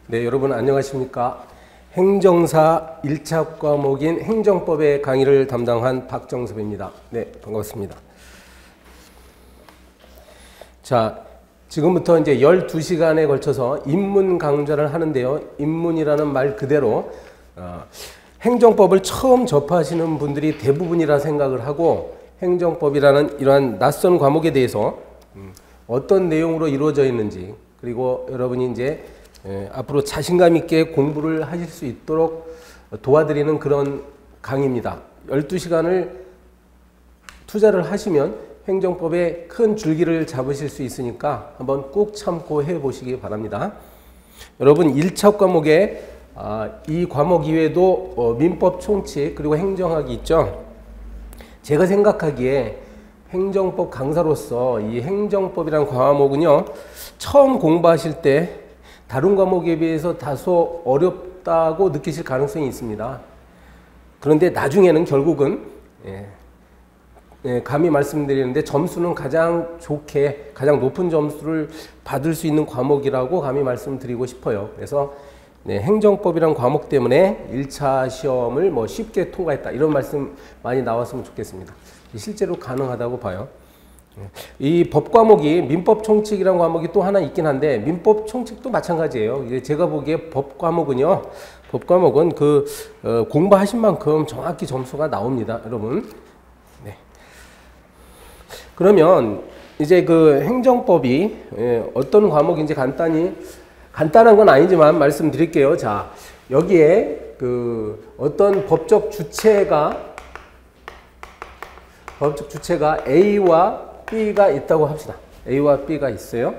네, 여러분 안녕하십니까? 행정사 1차 과목인 행정법의 강의를 담당한 박정섭입니다. 네, 반갑습니다. 자, 지금부터 이제 12시간에 걸쳐서 입문 강좌를 하는데요. 입문이라는 말 그대로 행정법을 처음 접하시는 분들이 대부분이라 생각을 하고, 행정법이라는 이러한 낯선 과목에 대해서 어떤 내용으로 이루어져 있는지, 그리고 여러분이 이제 앞으로 자신감 있게 공부를 하실 수 있도록 도와드리는 그런 강의입니다. 12시간을 투자를 하시면 행정법에 큰 줄기를 잡으실 수 있으니까 한번 꾹 참고 해보시기 바랍니다. 여러분 1차 과목에 이 과목 이외에도 민법 총칙 그리고 행정학이 있죠. 제가 생각하기에 행정법 강사로서 이 행정법이라는 과목은요, 처음 공부하실 때 다른 과목에 비해서 다소 어렵다고 느끼실 가능성이 있습니다. 그런데 나중에는 결국은 감히 말씀드리는데 점수는 가장 좋게, 가장 높은 점수를 받을 수 있는 과목이라고 감히 말씀드리고 싶어요. 그래서 행정법이란 과목 때문에 1차 시험을 쉽게 통과했다, 이런 말씀 많이 나왔으면 좋겠습니다. 실제로 가능하다고 봐요. 이 법 과목이 민법 총칙이라는 과목이 또 하나 있긴 한데, 민법 총칙도 마찬가지예요. 제가 보기에 법 과목은요, 공부하신 만큼 정확히 점수가 나옵니다, 여러분. 네. 그러면 이제 그 행정법이 어떤 과목인지 간단한 건 아니지만 말씀드릴게요. 자, 여기에 어떤 법적 주체가 A와 B가 있다고 합시다. A와 B가 있어요.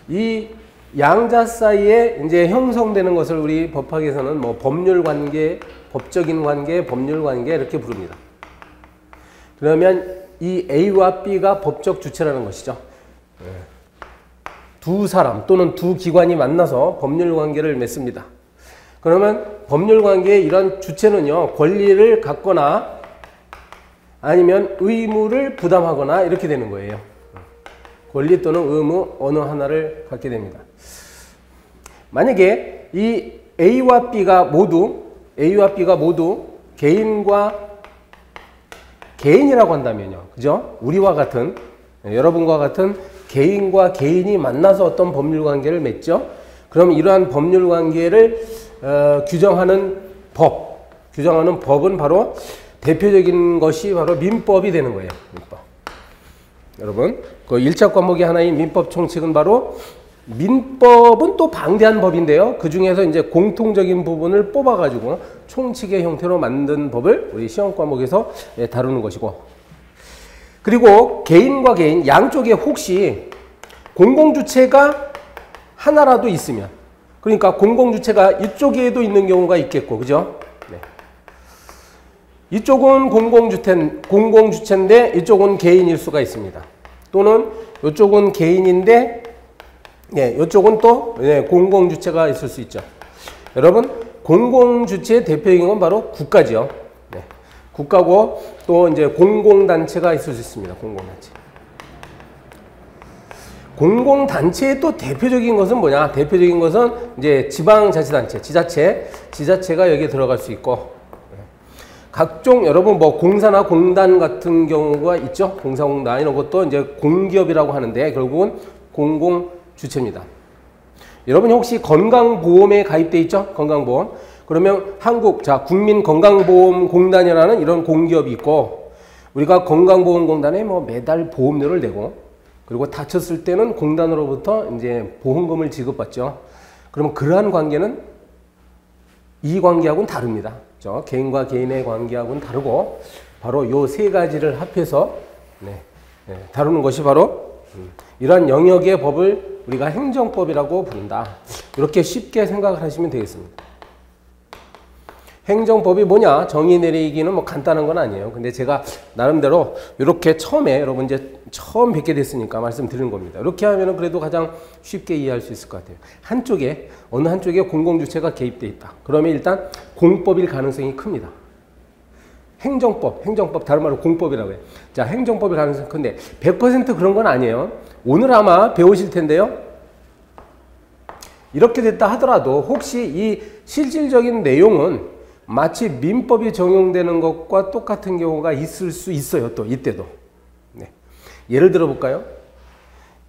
이 양자 사이에 이제 형성되는 것을 우리 법학에서는 법률 관계, 법적인 관계, 법률 관계 이렇게 부릅니다. 그러면 이 A와 B가 법적 주체라는 것이죠. 두 사람 또는 두 기관이 만나서 법률 관계를 맺습니다. 그러면 법률 관계의 이런 주체는요, 권리를 갖거나 아니면 의무를 부담하거나 이렇게 되는 거예요. 권리 또는 의무 어느 하나를 갖게 됩니다. 만약에 이 A와 B가 모두 개인이라고 한다면요, 그죠? 우리와 같은, 여러분과 같은 개인과 개인이 만나서 어떤 법률 관계를 맺죠. 그럼 이러한 법률 관계를 규정하는 법은 바로 대표적인 것이 바로 민법이 되는 거예요. 민법. 여러분, 그 1차 과목의 하나인 민법 총칙은 바로, 민법은 또 방대한 법인데요. 그 중에서 이제 공통적인 부분을 뽑아가지고 총칙의 형태로 만든 법을 우리 시험 과목에서 다루는 것이고, 그리고 개인과 개인 양쪽에 혹시 공공주체가 하나라도 있으면, 그러니까 공공주체가 이쪽에도 있는 경우가 있겠고, 그죠? 네. 이쪽은 공공주체인데 이쪽은 개인일 수가 있습니다. 또는 이쪽은 개인인데 이쪽은 또 공공주체가 있을 수 있죠. 여러분, 공공주체의 대표적인 건 바로 국가죠. 네. 국가고 또 이제 공공단체가 있을 수 있습니다. 공공단체의 또 대표적인 것은 뭐냐? 대표적인 것은 이제 지방자치단체, 지자체가 여기에 들어갈 수 있고, 각종 여러분 공사나 공단 같은 경우가 있죠. 공사공단 이런 것도 이제 공기업이라고 하는데 결국은 공공주체입니다. 여러분이 혹시 건강보험에 가입돼 있죠? 건강보험. 그러면 국민건강보험공단이라는 이런 공기업이 있고, 우리가 건강보험공단에 매달 보험료를 내고, 그리고 다쳤을 때는 공단으로부터 이제 보험금을 지급받죠. 그러면 그러한 관계는 이 관계하고는 다릅니다. 그렇죠? 개인과 개인의 관계하고는 다르고, 바로 요 세 가지를 합해서 다루는 것이 바로 이러한 영역의 법을 우리가 행정법이라고 부른다. 이렇게 쉽게 생각을 하시면 되겠습니다. 행정법이 뭐냐? 정의 내리기는 간단한 건 아니에요. 근데 제가 나름대로 이렇게 여러분 이제 처음 뵙게 됐으니까 말씀드리는 겁니다. 이렇게 하면은 그래도 가장 쉽게 이해할 수 있을 것 같아요. 어느 한쪽에 공공주체가 개입돼 있다. 그러면 일단 공법일 가능성이 큽니다. 행정법, 다른 말로 공법이라고 해요. 자, 행정법일 가능성이 큰데 100% 그런 건 아니에요. 오늘 아마 배우실 텐데요. 이렇게 됐다 하더라도 혹시 이 실질적인 내용은 마치 민법이 적용되는 것과 똑같은 경우가 있을 수 있어요. 또 이때도. 네. 예를 들어 볼까요?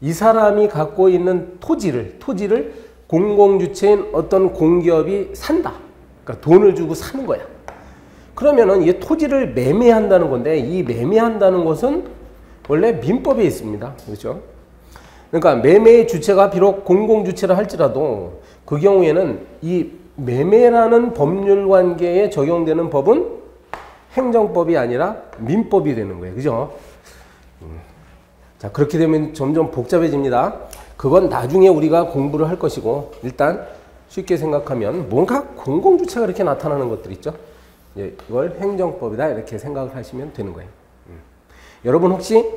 이 사람이 갖고 있는 토지를 공공주체인 어떤 공기업이 산다. 그러니까 돈을 주고 사는 거야. 그러면은 이 토지를 매매한다는 건데, 이 매매한다는 것은 원래 민법에 있습니다. 그렇죠? 그러니까 매매의 주체가 비록 공공주체라 할지라도 그 경우에는 이 매매라는 법률 관계에 적용되는 법은 행정법이 아니라 민법이 되는 거예요. 그죠? 자, 그렇게 되면 점점 복잡해집니다. 그건 나중에 우리가 공부를 할 것이고, 일단 쉽게 생각하면 뭔가 공공주체가 이렇게 나타나는 것들 있죠. 이걸 행정법이다 이렇게 생각을 하시면 되는 거예요. 여러분 혹시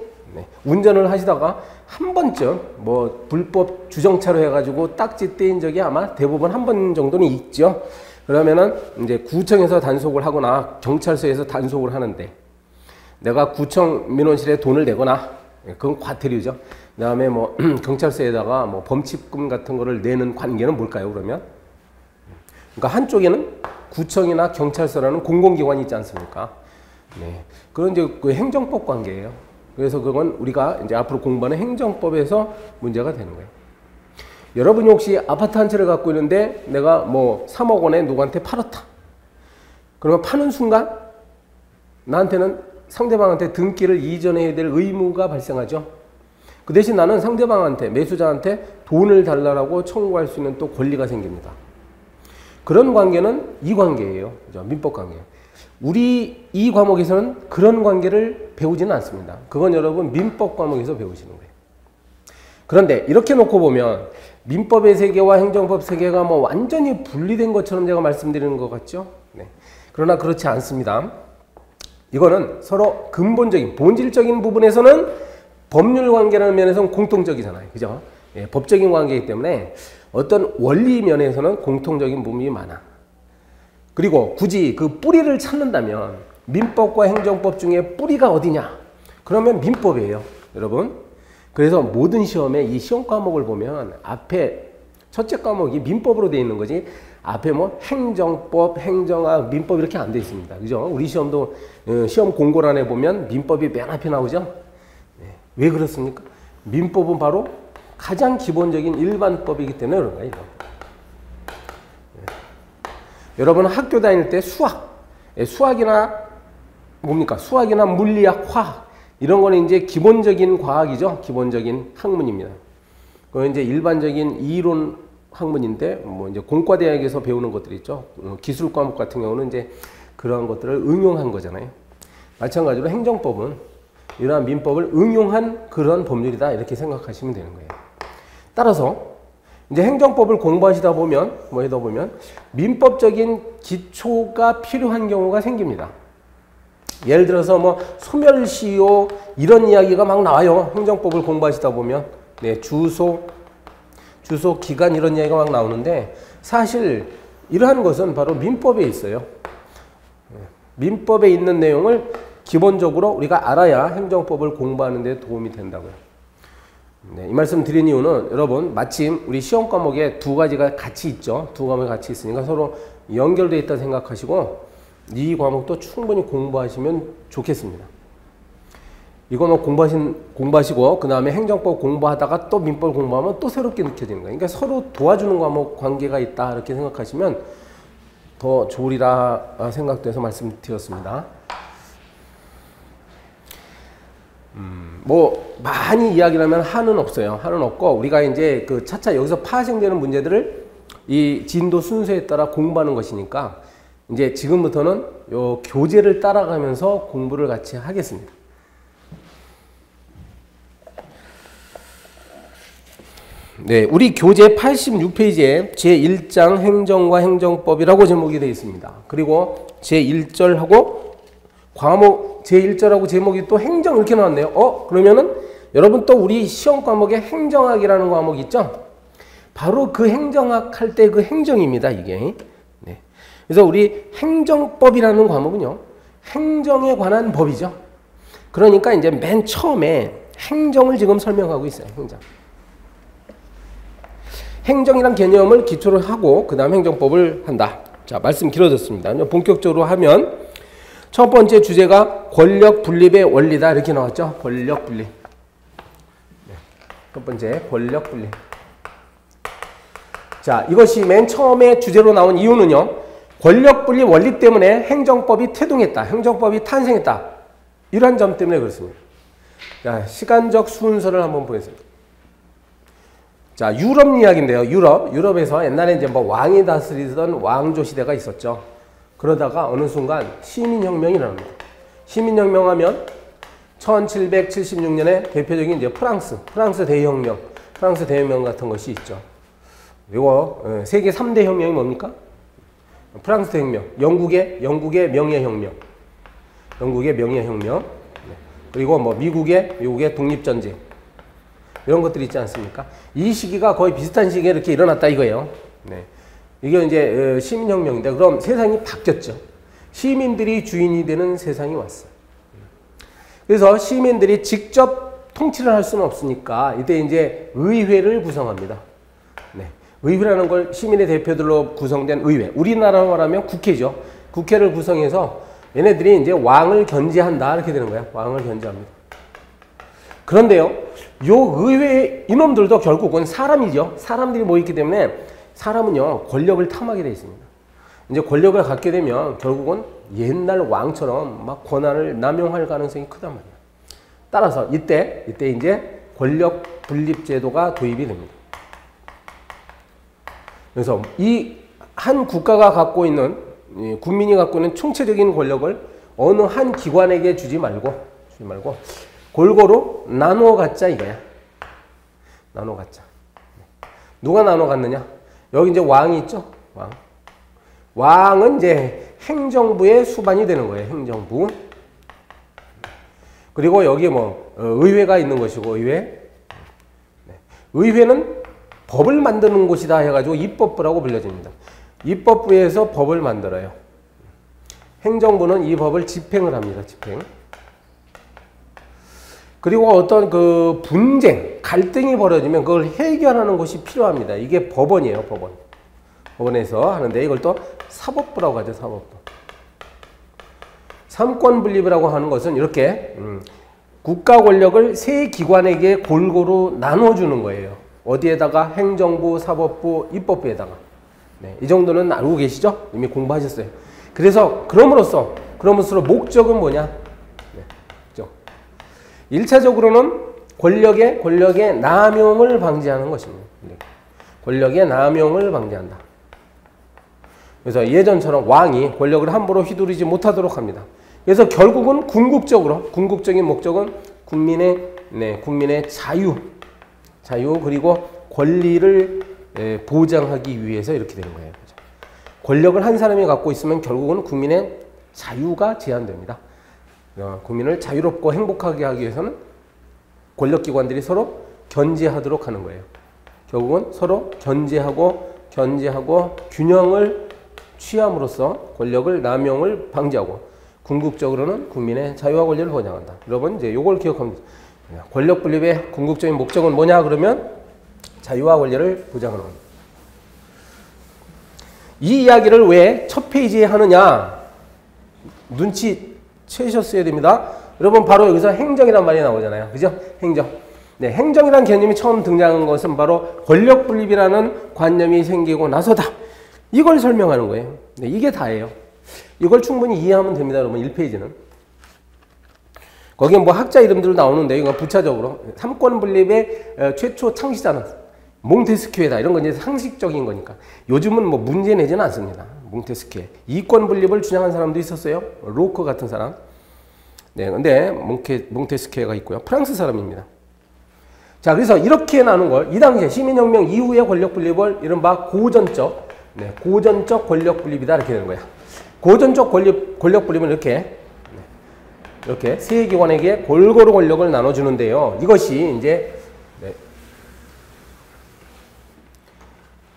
운전을 하시다가 한 번쯤 뭐 불법 주정차로 해가지고 딱지 떼인 적이 아마 대부분 한 번 정도는 있죠. 그러면은 이제 구청에서 단속을 하거나 경찰서에서 단속을 하는데, 내가 구청 민원실에 돈을 내거나, 그건 과태료죠. 그 다음에 뭐 경찰서에다가 뭐 범칙금 같은 거를 내는 관계는 뭘까요, 그러면? 그러니까 한쪽에는 구청이나 경찰서라는 공공기관이 있지 않습니까? 네. 그건 이제 그 행정법 관계예요. 그래서 그건 우리가 이제 앞으로 공부하는 행정법에서 문제가 되는 거예요. 여러분이 혹시 아파트 한 채를 갖고 있는데 내가 뭐 3억 원에 누구한테 팔았다. 그러면 파는 순간 나한테는 상대방한테 등기를 이전해야 될 의무가 발생하죠. 그 대신 나는 상대방한테, 매수자한테 돈을 달라고 청구할 수 있는 또 권리가 생깁니다. 그런 관계는 이 관계예요. 그죠? 민법 관계. 우리 이 과목에서는 그런 관계를 배우지는 않습니다. 그건 여러분 민법 과목에서 배우시는 거예요. 그런데 이렇게 놓고 보면 민법의 세계와 행정법 세계가 뭐 완전히 분리된 것처럼 제가 말씀드리는 것 같죠? 네. 그러나 그렇지 않습니다. 이거는 서로 근본적인, 본질적인 부분에서는 법률 관계라는 면에서는 공통적이잖아요. 그죠? 예, 법적인 관계이기 때문에 어떤 원리 면에서는 공통적인 부분이 많아. 그리고 굳이 그 뿌리를 찾는다면 민법과 행정법 중에 뿌리가 어디냐? 그러면 민법이에요, 여러분. 그래서 모든 시험에 이 시험 과목을 보면 앞에 첫째 과목이 민법으로 되어 있는 거지, 앞에 뭐 행정법, 행정학, 민법 이렇게 안 되어 있습니다. 그죠? 우리 시험도 시험 공고란에 보면 민법이 맨 앞에 나오죠? 네. 왜 그렇습니까? 민법은 바로 가장 기본적인 일반법이기 때문에 그런 거예요. 네. 여러분 학교 다닐 때 수학이나 뭡니까? 수학이나 물리학, 화학 이런 거는 이제 기본적인 과학이죠. 기본적인 학문입니다. 그건 이제 일반적인 이론 학문인데, 뭐 이제 공과대학에서 배우는 것들이 있죠. 기술 과목 같은 경우는 이제 그러한 것들을 응용한 거잖아요. 마찬가지로 행정법은 이러한 민법을 응용한 그런 법률이다 이렇게 생각하시면 되는 거예요. 따라서 이제 행정법을 공부하시다 보면 민법적인 기초가 필요한 경우가 생깁니다. 예를 들어서 뭐 소멸시효 이런 이야기가 막 나와요. 행정법을 공부하시다 보면 네, 주소, 기간 이런 이야기가 막 나오는데, 사실 이러한 것은 바로 민법에 있어요. 민법에 있는 내용을 기본적으로 우리가 알아야 행정법을 공부하는 데 도움이 된다고요. 네, 이 말씀 드린 이유는 여러분 마침 우리 시험 과목에 두 가지가 같이 있죠. 두 과목이 같이 있으니까 서로 연결되어 있다 생각하시고 이 과목도 충분히 공부하시면 좋겠습니다. 이거는 공부하시고 그 다음에 행정법 공부하다가 또 민법 공부하면 또 새롭게 느껴지는 거예요. 그러니까 서로 도와주는 과목 관계가 있다 이렇게 생각하시면 더 좋으리라 생각돼서 말씀드렸습니다. 뭐 많이 이야기를 하면 한은 없어요. 한은 없고 우리가 이제 그 차차 여기서 파생되는 문제들을 이 진도 순서에 따라 공부하는 것이니까 이제 지금부터는 요 교재를 따라가면서 공부를 같이 하겠습니다. 네, 우리 교재 86페이지에 제1장 행정과 행정법이라고 제목이 되어 있습니다. 그리고 제1절하고 과목 제1절하고 제목이 또 행정 이렇게 나왔네요. 그러면은 여러분 또 우리 시험 과목에 행정학이라는 과목이 있죠? 바로 그 행정학 할 때 그 행정입니다, 이게. 네. 그래서 우리 행정법이라는 과목은요, 행정에 관한 법이죠. 그러니까 이제 맨 처음에 행정을 지금 설명하고 있어요, 행정. 행정이란 개념을 기초로 하고 그 다음 행정법을 한다. 자, 말씀 길어졌습니다. 본격적으로 하면 첫 번째 주제가 권력 분립의 원리다 이렇게 나왔죠. 권력 분립. 네, 첫 번째 권력 분립. 자, 이것이 맨 처음에 주제로 나온 이유는요. 권력 분립 원리 때문에 행정법이 태동했다. 행정법이 탄생했다. 이러한 점 때문에 그렇습니다. 자, 시간적 순서를 한번 보겠습니다. 자, 유럽 이야기인데요. 유럽에서 옛날에 이제 뭐 왕이 다스리던 왕조 시대가 있었죠. 그러다가 어느 순간 시민혁명이 일어납니다. 시민혁명하면 1776년에 대표적인 이제 프랑스 대혁명, 프랑스 대혁명 같은 것이 있죠. 이거 세계 3대 혁명이 뭡니까? 프랑스 대혁명, 영국의 명예혁명, 그리고 뭐 미국의 독립전쟁 이런 것들이 있지 않습니까? 이 시기가 거의 비슷한 시기에 이렇게 일어났다 이거예요. 네. 이게 이제 시민혁명인데 그럼 세상이 바뀌었죠. 시민들이 주인이 되는 세상이 왔어요. 그래서 시민들이 직접 통치를 할 수는 없으니까 이때 이제 의회를 구성합니다. 네. 의회라는 걸 시민의 대표들로 구성된 의회. 우리나라로 말하면 국회죠. 국회를 구성해서 얘네들이 이제 왕을 견제한다 이렇게 되는 거야. 왕을 견제합니다. 그런데요, 요 의회 이놈들도 결국은 사람이죠. 사람들이 모이기 때문에 사람은요 권력을 탐하게 되어 있습니다. 이제 권력을 갖게 되면 결국은 옛날 왕처럼 막 권한을 남용할 가능성이 크단 말이야. 따라서 이때 이제 권력 분립 제도가 도입이 됩니다. 그래서 이 한 국가가 갖고 있는 국민이 갖고 있는 총체적인 권력을 어느 한 기관에게 주지 말고 골고루 나누어 갖자 이거야. 나누어 갖자. 누가 나누어 갖느냐? 여기 이제 왕이 있죠. 왕은 이제 행정부의 수반이 되는 거예요. 행정부. 그리고 여기 뭐 의회가 있는 것이고 의회는 법을 만드는 곳이다 해가지고 입법부라고 불려집니다. 입법부에서 법을 만들어요. 행정부는 이 법을 집행을 합니다. 집행. 그리고 어떤 그 분쟁, 갈등이 벌어지면 그걸 해결하는 것이 필요합니다. 이게 법원이에요. 법원에서 하는데 이걸 또 사법부라고 하죠. 사법부. 삼권 분립이라고 하는 것은 이렇게 국가 권력을 세 기관에게 골고루 나눠주는 거예요. 어디에다가? 행정부, 사법부, 입법부에다가. 네, 이 정도는 알고 계시죠? 이미 공부하셨어요. 그래서 그럼으로써 목적은 뭐냐? 네, 그죠? 1차적으로는 권력의 남용을 방지하는 것입니다. 권력의 남용을 방지한다. 그래서 예전처럼 왕이 권력을 함부로 휘두르지 못하도록 합니다. 그래서 결국은 궁극적인 목적은 국민의 자유 그리고 권리를 보장하기 위해서 이렇게 되는 거예요. 권력을 한 사람이 갖고 있으면 결국은 국민의 자유가 제한됩니다. 국민을 자유롭고 행복하게 하기 위해서는 권력기관들이 서로 견제하도록 하는 거예요. 결국은 서로 견제하고 균형을 취함으로써 권력을 남용을 방지하고 궁극적으로는 국민의 자유와 권리를 보장한다. 여러분 이제 요걸 기억하면 돼요. 권력 분립의 궁극적인 목적은 뭐냐 그러면 자유와 권리를 보장하는 겁니다. 이 이야기를 왜 첫 페이지에 하느냐 눈치 채셨어야 됩니다. 여러분 바로 여기서 행정이란 말이 나오잖아요. 그죠? 행정. 네, 행정이란 개념이 처음 등장한 것은 바로 권력 분립이라는 관념이 생기고 나서다. 이걸 설명하는 거예요. 네, 이게 다예요. 이걸 충분히 이해하면 됩니다. 여러분 1페이지는. 거기에 뭐 학자 이름들 나오는데 이건 부차적으로 삼권 분립의 최초 창시자는 몽테스키에다. 이런 건 이제 상식적인 거니까. 요즘은 뭐 문제 내지는 않습니다. 몽테스키에. 이권 분립을 주장한 사람도 있었어요. 로크 같은 사람. 네, 근데 몽테스키에가 있고요. 프랑스 사람입니다. 자, 그래서 이렇게 나눈 걸 이 당시에 시민혁명 이후의 권력 분립을 이른바 고전적 권력 분립이다 이렇게 되는 거야. 고전적 권력 분립은 이렇게 세 기관에게 골고루 권력을 나눠주는데요. 이것이 이제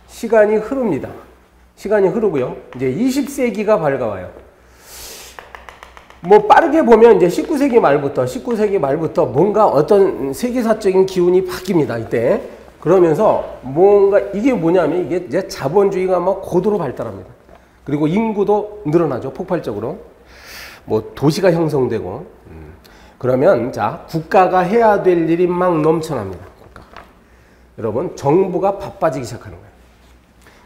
시간이 흐릅니다. 시간이 흐르고요. 이제 20세기가 밝아와요. 뭐 빠르게 보면 이제 19세기 말부터 뭔가 어떤 세계사적인 기운이 바뀝니다. 이때 그러면서 뭔가 이게 뭐냐면 이게 이제 자본주의가 막 고도로 발달합니다. 그리고 인구도 늘어나죠. 폭발적으로. 뭐 도시가 형성되고. 그러면 자, 국가가 해야 될 일이 막 넘쳐납니다. 국가가. 여러분, 정부가 바빠지기 시작하는 거예요.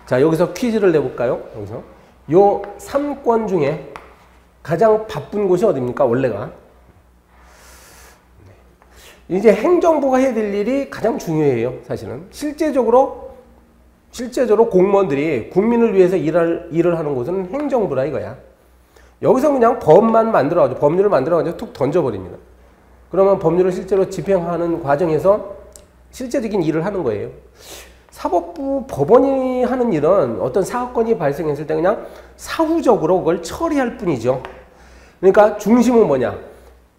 자, 여기서 퀴즈를 내볼까요? 여기서 요 3권 중에 가장 바쁜 곳이 어디입니까? 원래가. 이제 행정부가 해야 될 일이 가장 중요해요. 사실은. 실제적으로 공무원들이 국민을 위해서 일을 하는 곳은 행정부라 이거야. 여기서 그냥 법만 만들어가지고, 법률을 만들어가지고 툭 던져버립니다. 그러면 법률을 실제로 집행하는 과정에서 실제적인 일을 하는 거예요. 사법부 법원이 하는 일은 어떤 사건이 발생했을 때 그냥 사후적으로 그걸 처리할 뿐이죠. 그러니까 중심은 뭐냐?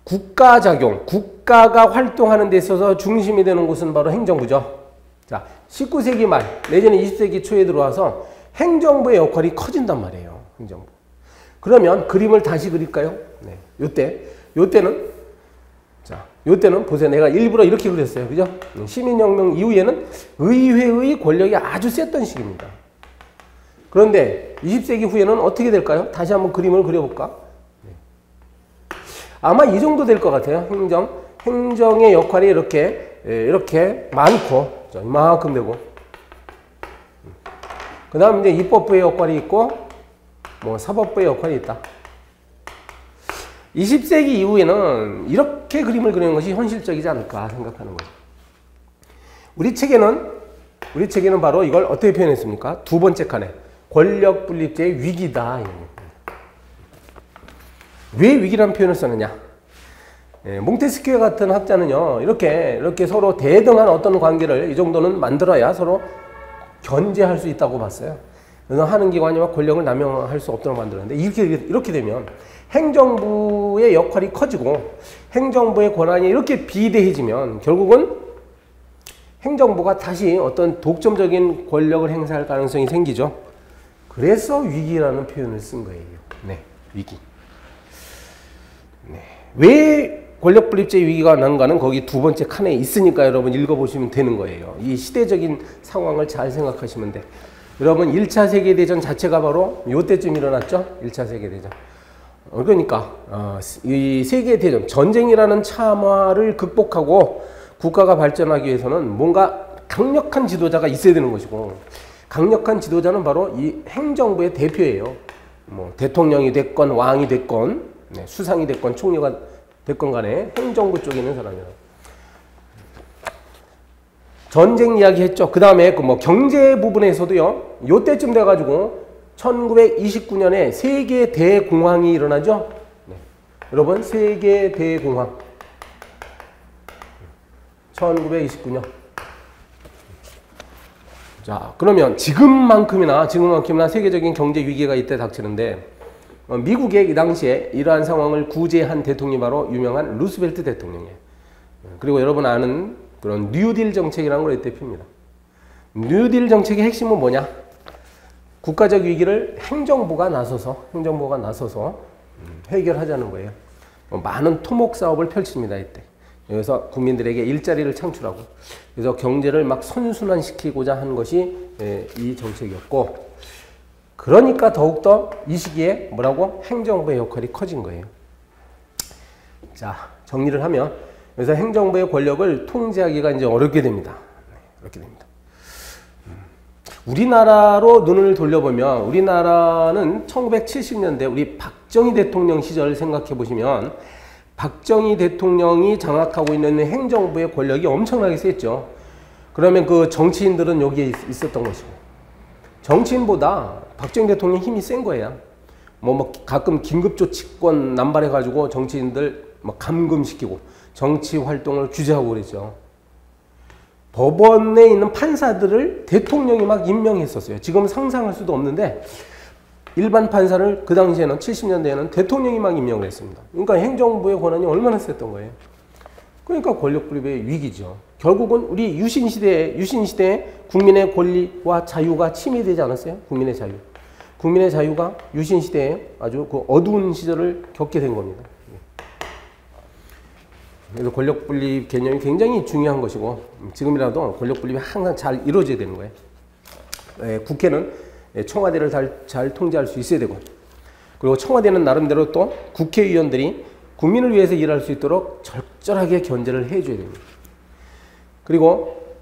국가작용, 국가가 활동하는 데 있어서 중심이 되는 곳은 바로 행정부죠. 자, 19세기 말 내지는 20세기 초에 들어와서 행정부의 역할이 커진단 말이에요. 행정부. 그러면 그림을 다시 그릴까요? 네. 요때는 보세요. 내가 일부러 이렇게 그렸어요. 그죠? 시민혁명 이후에는 의회의 권력이 아주 셌던 시기입니다. 그런데 20세기 후에는 어떻게 될까요? 다시 한번 그림을 그려볼까? 네. 아마 이 정도 될 것 같아요. 행정의 역할이 이렇게 많고, 이만큼 되고. 그 다음 이제 입법부의 역할이 있고, 뭐 사법부의 역할이 있다. 20세기 이후에는 이렇게 그림을 그리는 것이 현실적이지 않을까 생각하는 거죠. 우리 책에는 바로 이걸 어떻게 표현했습니까? 두 번째 칸에 권력 분립제의 위기다. 왜 위기라는 표현을 썼느냐? 몽테스키에 같은 학자는요, 이렇게 서로 대등한 어떤 관계를 이 정도는 만들어야 서로 견제할 수 있다고 봤어요. 그래서 하는 기관이와 권력을 남용할 수 없도록 만들었는데, 이렇게 되면 행정부의 역할이 커지고 행정부의 권한이 이렇게 비대해지면 결국은 행정부가 다시 어떤 독점적인 권력을 행사할 가능성이 생기죠. 그래서 위기라는 표현을 쓴 거예요. 네, 위기. 네. 왜 권력 분립제 위기가 난가는 거기 두 번째 칸에 있으니까 여러분 읽어보시면 되는 거예요. 이 시대적인 상황을 잘 생각하시면 돼. 여러분 1차 세계대전 자체가 바로 이때쯤 일어났죠. 1차 세계대전. 그러니까 이 세계대전, 전쟁이라는 참화를 극복하고 국가가 발전하기 위해서는 뭔가 강력한 지도자가 있어야 되는 것이고, 강력한 지도자는 바로 이 행정부의 대표예요. 뭐 대통령이 됐건 왕이 됐건 수상이 됐건 총리가 됐건 간에 행정부 쪽에 있는 사람이에요. 전쟁 이야기 했죠. 그 다음에 그 뭐 경제 부분에서도요, 요때쯤 돼가지고 1929년에 세계 대공황이 일어나죠. 네. 여러분, 세계 대공황. 1929년. 자, 그러면 지금만큼이나 세계적인 경제 위기가 이때 닥치는데, 미국의 이 당시에 이러한 상황을 구제한 대통령이 바로 유명한 루스벨트 대통령이에요. 그리고 여러분 아는 그런 뉴딜 정책이라는 걸 이때 핍니다. 뉴딜 정책의 핵심은 뭐냐? 국가적 위기를 행정부가 나서서 해결하자는 거예요. 많은 토목 사업을 펼칩니다, 이때. 여기서 국민들에게 일자리를 창출하고, 그래서 경제를 막 선순환시키고자 한 것이 이 정책이었고, 그러니까 더욱더 이 시기에 뭐라고? 행정부의 역할이 커진 거예요. 자, 정리를 하면, 그래서 행정부의 권력을 통제하기가 이제 어렵게 됩니다. 어렵게 됩니다. 우리나라로 눈을 돌려보면, 우리나라는 1970년대 우리 박정희 대통령 시절을 생각해 보시면, 박정희 대통령이 장악하고 있는 행정부의 권력이 엄청나게 셌죠. 그러면 그 정치인들은 여기에 있었던 것이고, 정치인보다 박정희 대통령 힘이 센 거예요. 뭐 가끔 긴급조치권 남발해가지고 정치인들 막 감금시키고 정치 활동을 규제하고 그랬죠. 법원에 있는 판사들을 대통령이 막 임명했었어요. 지금 상상할 수도 없는데 일반 판사를 그 당시에는 70년대에는 대통령이 막 임명을 했습니다. 그러니까 행정부의 권한이 얼마나 셌던 거예요. 그러니까 권력 분립의 위기죠. 결국은 우리 유신시대에 국민의 권리와 자유가 침해되지 않았어요? 국민의 자유. 국민의 자유가 유신시대에 아주 그 어두운 시절을 겪게 된 겁니다. 그래서 권력 분립 개념이 굉장히 중요한 것이고 지금이라도 권력 분립이 항상 잘 이루어져야 되는 거예요. 국회는 청와대를 잘 통제할 수 있어야 되고 그리고 청와대는 나름대로 또 국회의원들이 국민을 위해서 일할 수 있도록 절절하게 견제를 해줘야 됩니다. 그리고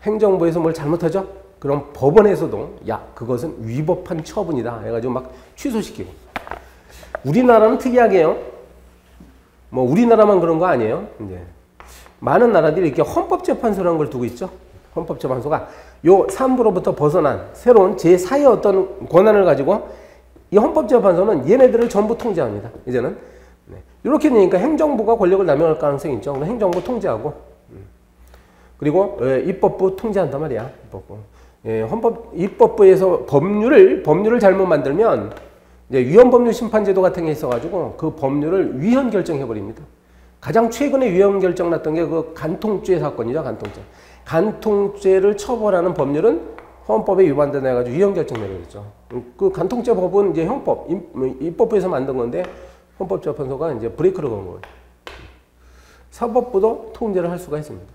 행정부에서 뭘 잘못하죠? 그럼 법원에서도 야 그것은 위법한 처분이다 해가지고 막 취소시키고 우리나라는 특이하게요. 뭐 우리나라만 그런 거 아니에요. 이제 많은 나라들이 이렇게 헌법재판소라는 걸 두고 있죠. 헌법재판소가 요 사무로부터 벗어난 새로운 제4의 어떤 권한을 가지고 이 헌법재판소는 얘네들을 전부 통제합니다. 이제는 이렇게 되니까 행정부가 권력을 남용할 가능성이 있죠. 그럼 행정부 통제하고 그리고 입법부 통제한단 말이야. 입법부. 입법부에서 법률을 잘못 만들면 이제 위헌법률 심판제도 같은 게 있어가지고 그 법률을 위헌 결정해 버립니다. 가장 최근에 위헌 결정 났던 게 그 간통죄 사건이죠. 간통죄. 간통죄를 처벌하는 법률은 헌법에 위반된다 해가지고 위헌 결정 내려졌죠. 그 간통죄 법은 이제 형법, 입법부에서 만든 건데 헌법재판소가 이제 브레이크를 건 거예요. 사법부도 통제를 할 수가 있습니다.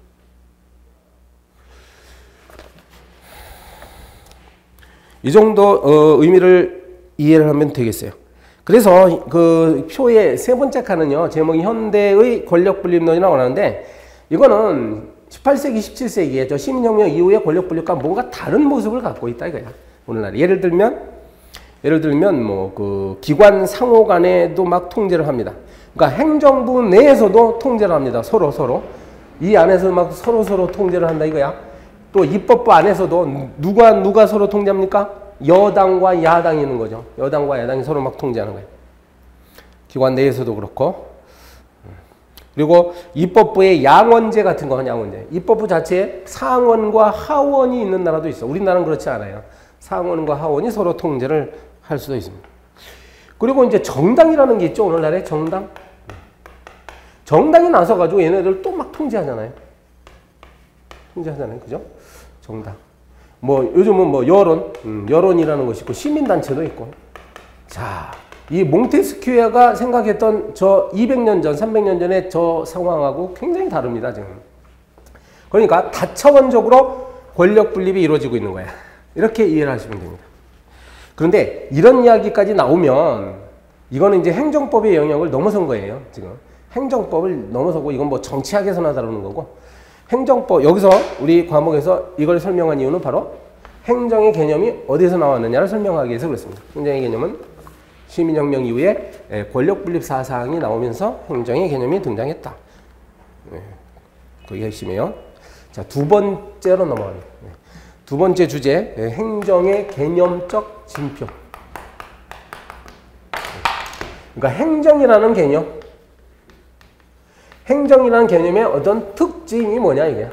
이 정도 의미를 이해를 하면 되겠어요. 그래서 그 표의 세 번째 칸은요. 제목이 현대의 권력분립론이라고 하는데 이거는 18세기, 17세기에 저 시민혁명 이후의 권력분립과 뭔가 다른 모습을 갖고 있다 이거야. 오늘날 예를 들면 뭐 그 기관 상호 간에도 막 통제를 합니다. 그러니까 행정부 내에서도 통제를 합니다. 서로 이 안에서 막 서로 통제를 한다 이거야. 또 입법부 안에서도 누가 서로 통제합니까? 여당과 야당이 있는 거죠. 여당과 야당이 서로 막 통제하는 거예요. 기관 내에서도 그렇고. 그리고 입법부의 양원제 같은 거, 양원제. 입법부 자체에 상원과 하원이 있는 나라도 있어. 우리나라는 그렇지 않아요. 상원과 하원이 서로 통제를 할 수도 있습니다. 그리고 이제 정당이라는 게 있죠. 오늘날에 정당. 정당이 나서가지고 얘네들 또 막 통제하잖아요. 그죠? 정당. 뭐 요즘은 뭐 여론이라는 것이 있고 시민단체도 있고. 자, 이 몽테스키에가 생각했던 저 200년 전, 300년 전에 저 상황하고 굉장히 다릅니다, 지금. 그러니까 다차원적으로 권력 분립이 이루어지고 있는 거야. 이렇게 이해를 하시면 됩니다. 그런데 이런 이야기까지 나오면 이거는 이제 행정법의 영역을 넘어선 거예요, 지금. 행정법을 넘어서고 이건 뭐 정치학에서나 다루는 거고 행정법, 여기서 우리 과목에서 이걸 설명한 이유는 바로 행정의 개념이 어디서 나왔느냐를 설명하기 위해서 그렇습니다. 행정의 개념은 시민혁명 이후에 권력분립 사상이 나오면서 행정의 개념이 등장했다. 그게 핵심이에요. 자, 두 번째로 넘어갑니다. 두 번째 주제, 행정의 개념적 징표. 그러니까 행정이라는 개념의 어떤 특징이 뭐냐 이게.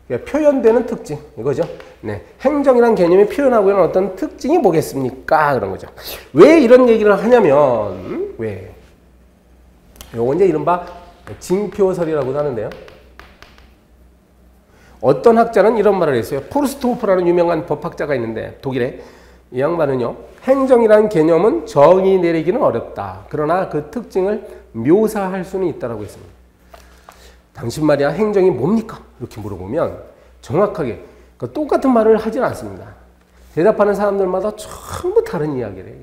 그러니까 표현되는 특징 이거죠. 네, 행정이라는 개념이 표현하고 있는 어떤 특징이 뭐겠습니까? 그런 거죠. 왜 이런 얘기를 하냐면 왜? 요거 이제 이른바 징표설이라고도 하는데요. 어떤 학자는 이런 말을 했어요. 포르스트호프라는 유명한 법학자가 있는데 독일에 이 양반은요. 행정이라는 개념은 정의 내리기는 어렵다. 그러나 그 특징을 묘사할 수는 있다라고 했습니다. 당신 말이야 행정이 뭡니까? 이렇게 물어보면 정확하게 똑같은 말을 하진 않습니다. 대답하는 사람들마다 전부 다른 이야기를 해요.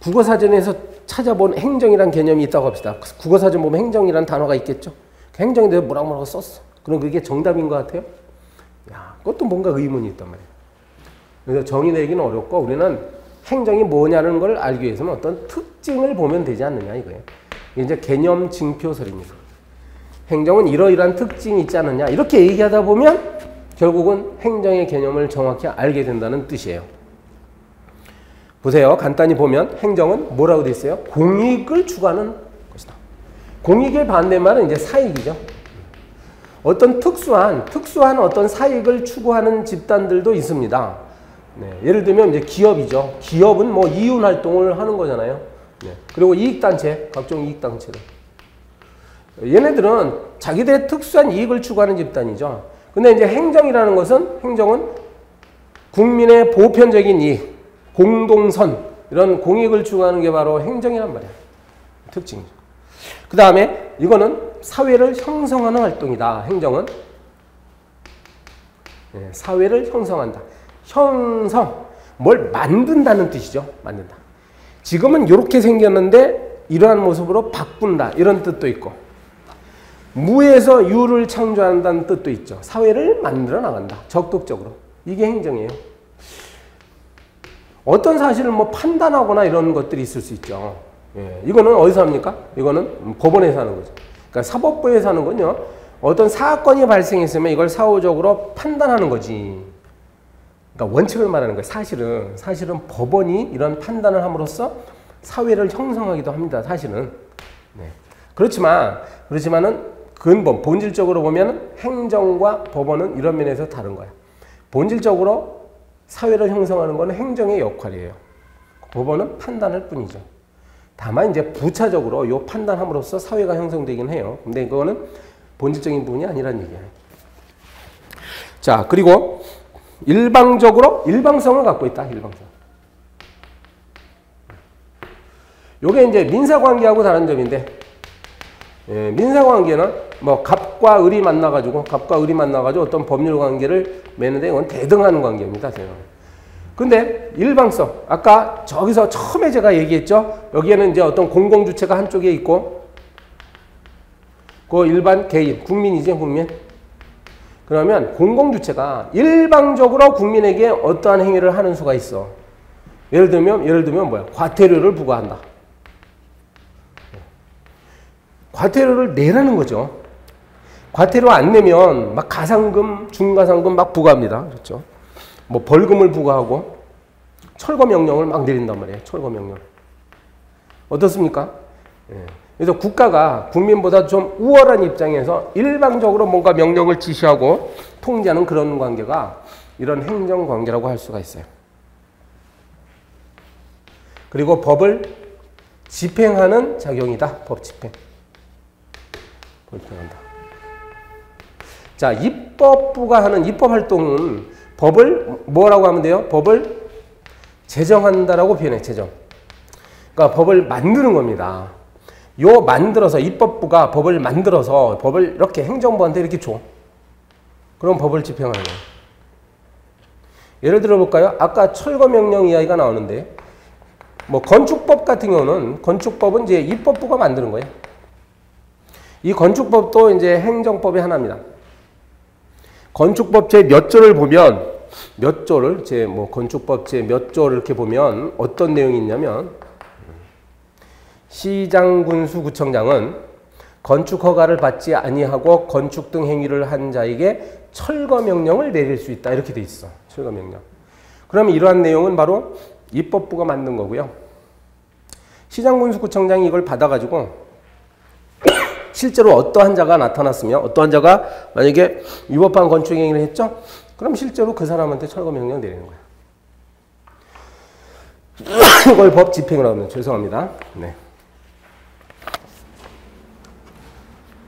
국어사전에서 찾아본 행정이란 개념이 있다고 합시다. 국어사전 보면 행정이란 단어가 있겠죠. 행정에 대해서 뭐라고 썼어. 그럼 그게 정답인 것 같아요? 야, 그것도 뭔가 의문이 있단 말이에요. 그래서 정의 내기는 어렵고 우리는 행정이 뭐냐는 걸 알기 위해서는 어떤 특징을 보면 되지 않느냐 이거예요. 이게 이제 개념 징표설입니다. 행정은 이러이러한 특징이 있지 않느냐 이렇게 얘기하다 보면 결국은 행정의 개념을 정확히 알게 된다는 뜻이에요. 보세요. 간단히 보면 행정은 뭐라고 돼 있어요? 공익을 추구하는 것이다. 공익의 반대말은 이제 사익이죠. 어떤 특수한 어떤 사익을 추구하는 집단들도 있습니다. 네, 예를 들면 이제 기업이죠. 기업은 뭐 이윤 활동을 하는 거잖아요. 네, 그리고 이익단체, 각종 이익단체들. 얘네들은 자기들의 특수한 이익을 추구하는 집단이죠. 근데 이제 행정이라는 것은 행정은 국민의 보편적인 이익, 공동선 이런 공익을 추구하는 게 바로 행정이란 말이야. 특징이죠. 그 다음에 이거는 사회를 형성하는 활동이다. 행정은 사회를 형성한다. 형성, 뭘 만든다는 뜻이죠. 만든다. 지금은 이렇게 생겼는데 이러한 모습으로 바꾼다. 이런 뜻도 있고, 무에서 유를 창조한다는 뜻도 있죠. 사회를 만들어 나간다. 적극적으로. 이게 행정이에요. 어떤 사실을 뭐 판단하거나 이런 것들이 있을 수 있죠. 이거는 어디서 합니까? 이거는 법원에서 하는 거죠. 그러니까 사법부에서 하는 건요, 어떤 사건이 발생했으면 이걸 사후적으로 판단하는 거지. 그러니까 원칙을 말하는 거예요. 사실은 법원이 이런 판단을 함으로써 사회를 형성하기도 합니다. 사실은. 그렇지만은 근본, 본질적으로 보면 행정과 법원은 이런 면에서 다른 거야. 본질적으로 사회를 형성하는 건 행정의 역할이에요. 법원은 판단할 뿐이죠. 다만 이제 부차적으로 이 판단함으로써 사회가 형성되긴 해요. 근데 그거는 본질적인 부분이 아니란 얘기예요. 자, 그리고 일방적으로 일방성을 갖고 있다. 일방성. 요게 이제 민사관계하고 다른 점인데, 민사관계는 뭐 갑과 을이 만나가지고 어떤 법률 관계를 맺는데 이건 대등한 관계입니다. 근데 일방성, 아까 저기서 처음에 제가 얘기했죠. 여기에는 이제 어떤 공공주체가 한쪽에 있고, 그 일반 개인, 국민이죠, 국민. 그러면 공공주체가 일방적으로 국민에게 어떠한 행위를 하는 수가 있어. 예를 들면 뭐야? 과태료를 부과한다. 과태료를 내라는 거죠. 과태료 안 내면 막 가상금, 중가상금 막 부과합니다. 그렇죠? 뭐 벌금을 부과하고 철거 명령을 막 내린단 말이에요. 철거 명령. 어떻습니까? 그래서 국가가 국민보다 좀 우월한 입장에서 일방적으로 뭔가 명령을 지시하고 통제하는 그런 관계가 이런 행정관계라고 할 수가 있어요. 그리고 법을 집행하는 작용이다. 법 집행. 집행한다. 자, 입법부가 하는 입법활동은 법을 뭐라고 하면 돼요? 법을 제정한다라고 표현해. 제정. 그러니까 법을 만드는 겁니다. 만들어서 입법부가 법을 만들어서 법을 이렇게 행정부한테 이렇게 줘. 그럼 법을 집행하는 거예요. 예를 들어 볼까요? 아까 철거명령 이야기가 나오는데, 뭐 건축법 같은 경우는 건축법은 이제 입법부가 만드는 거예요. 이 건축법도 이제 행정법의 하나입니다. 건축법 제 몇 조를 보면, 건축법 제 몇 조를 이렇게 보면 어떤 내용이 있냐면, 시장군수구청장은 건축 허가를 받지 아니하고 건축 등 행위를 한 자에게 철거명령을 내릴 수 있다. 이렇게 돼 있어. 철거명령. 그러면 이러한 내용은 바로 입법부가 만든 거고요. 시장군수구청장이 이걸 받아가지고 실제로 어떠한 자가 나타났으면, 어떠한 자가 만약에 위법한 건축 행위를 했죠? 그럼 실제로 그 사람한테 철거명령 내리는 거야. 이걸 법 집행이라고 합니다. 죄송합니다. 네.